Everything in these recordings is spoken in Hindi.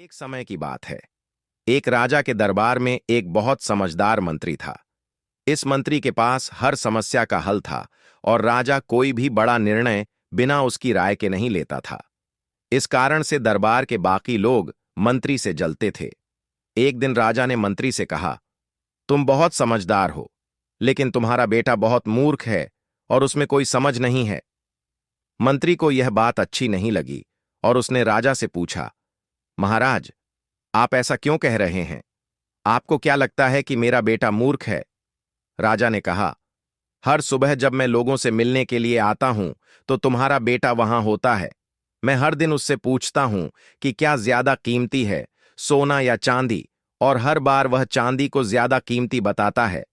एक समय की बात है। एक राजा के दरबार में एक बहुत समझदार मंत्री था। इस मंत्री के पास हर समस्या का हल था और राजा कोई भी बड़ा निर्णय बिना उसकी राय के नहीं लेता था। इस कारण से दरबार के बाकी लोग मंत्री से जलते थे। एक दिन राजा ने मंत्री से कहा, तुम बहुत समझदार हो, लेकिन तुम्हारा बेटा बहुत मूर्ख है और उसमें कोई समझ नहीं है। मंत्री को यह बात अच्छी नहीं लगी और उसने राजा से पूछा, महाराज, आप ऐसा क्यों कह रहे हैं? आपको क्या लगता है कि मेरा बेटा मूर्ख है? राजा ने कहा, हर सुबह जब मैं लोगों से मिलने के लिए आता हूं तो तुम्हारा बेटा वहां होता है। मैं हर दिन उससे पूछता हूं कि क्या ज्यादा कीमती है, सोना या चांदी, और हर बार वह चांदी को ज्यादा कीमती बताता है।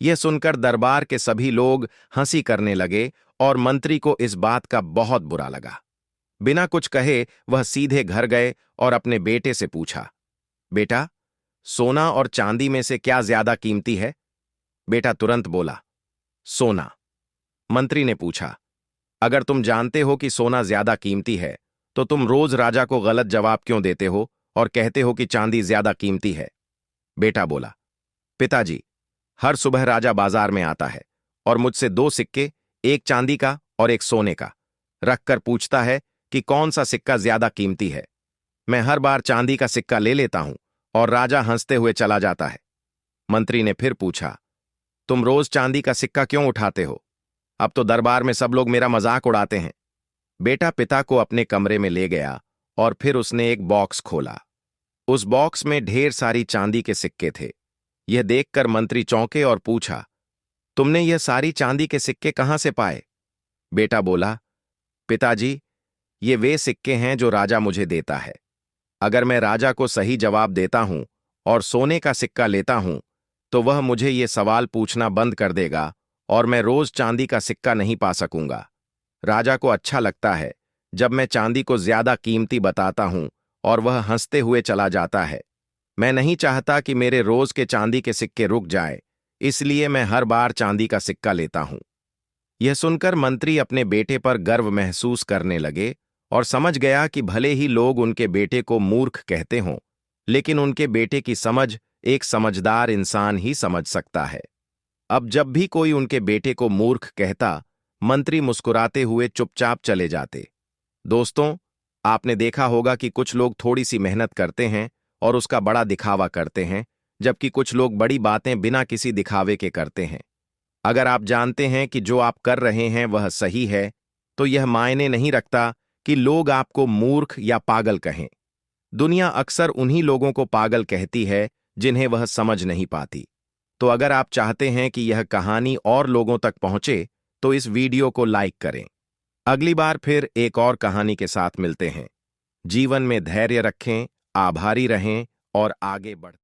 यह सुनकर दरबार के सभी लोग हंसी करने लगे और मंत्री को इस बात का बहुत बुरा लगा। बिना कुछ कहे वह सीधे घर गए और अपने बेटे से पूछा, बेटा, सोना और चांदी में से क्या ज्यादा कीमती है? बेटा तुरंत बोला, सोना। मंत्री ने पूछा, अगर तुम जानते हो कि सोना ज्यादा कीमती है तो तुम रोज राजा को गलत जवाब क्यों देते हो और कहते हो कि चांदी ज्यादा कीमती है? बेटा बोला, पिताजी, हर सुबह राजा बाजार में आता है और मुझसे दो सिक्के, एक चांदी का और एक सोने का, रखकर पूछता है कि कौन सा सिक्का ज्यादा कीमती है। मैं हर बार चांदी का सिक्का ले लेता हूं और राजा हंसते हुए चला जाता है। मंत्री ने फिर पूछा, तुम रोज चांदी का सिक्का क्यों उठाते हो? अब तो दरबार में सब लोग मेरा मजाक उड़ाते हैं। बेटा पिता को अपने कमरे में ले गया और फिर उसने एक बॉक्स खोला। उस बॉक्स में ढेर सारी चांदी के सिक्के थे। यह देखकर मंत्री चौंके और पूछा, तुमने यह सारी चांदी के सिक्के कहां से पाए? बेटा बोला, पिताजी, ये वे सिक्के हैं जो राजा मुझे देता है। अगर मैं राजा को सही जवाब देता हूं और सोने का सिक्का लेता हूं तो वह मुझे ये सवाल पूछना बंद कर देगा और मैं रोज चांदी का सिक्का नहीं पा सकूंगा। राजा को अच्छा लगता है जब मैं चांदी को ज्यादा कीमती बताता हूं और वह हंसते हुए चला जाता है। मैं नहीं चाहता कि मेरे रोज के चांदी के सिक्के रुक जाए, इसलिए मैं हर बार चांदी का सिक्का लेता हूं। यह सुनकर मंत्री अपने बेटे पर गर्व महसूस करने लगे और समझ गया कि भले ही लोग उनके बेटे को मूर्ख कहते हों, लेकिन उनके बेटे की समझ एक समझदार इंसान ही समझ सकता है। अब जब भी कोई उनके बेटे को मूर्ख कहता, मंत्री मुस्कुराते हुए चुपचाप चले जाते। दोस्तों, आपने देखा होगा कि कुछ लोग थोड़ी सी मेहनत करते हैं और उसका बड़ा दिखावा करते हैं, जबकि कुछ लोग बड़ी बातें बिना किसी दिखावे के करते हैं। अगर आप जानते हैं कि जो आप कर रहे हैं वह सही है, तो यह मायने नहीं रखता कि लोग आपको मूर्ख या पागल कहें। दुनिया अक्सर उन्हीं लोगों को पागल कहती है जिन्हें वह समझ नहीं पाती। तो अगर आप चाहते हैं कि यह कहानी और लोगों तक पहुंचे, तो इस वीडियो को लाइक करें। अगली बार फिर एक और कहानी के साथ मिलते हैं। जीवन में धैर्य रखें, आभारी रहें और आगे बढ़ें।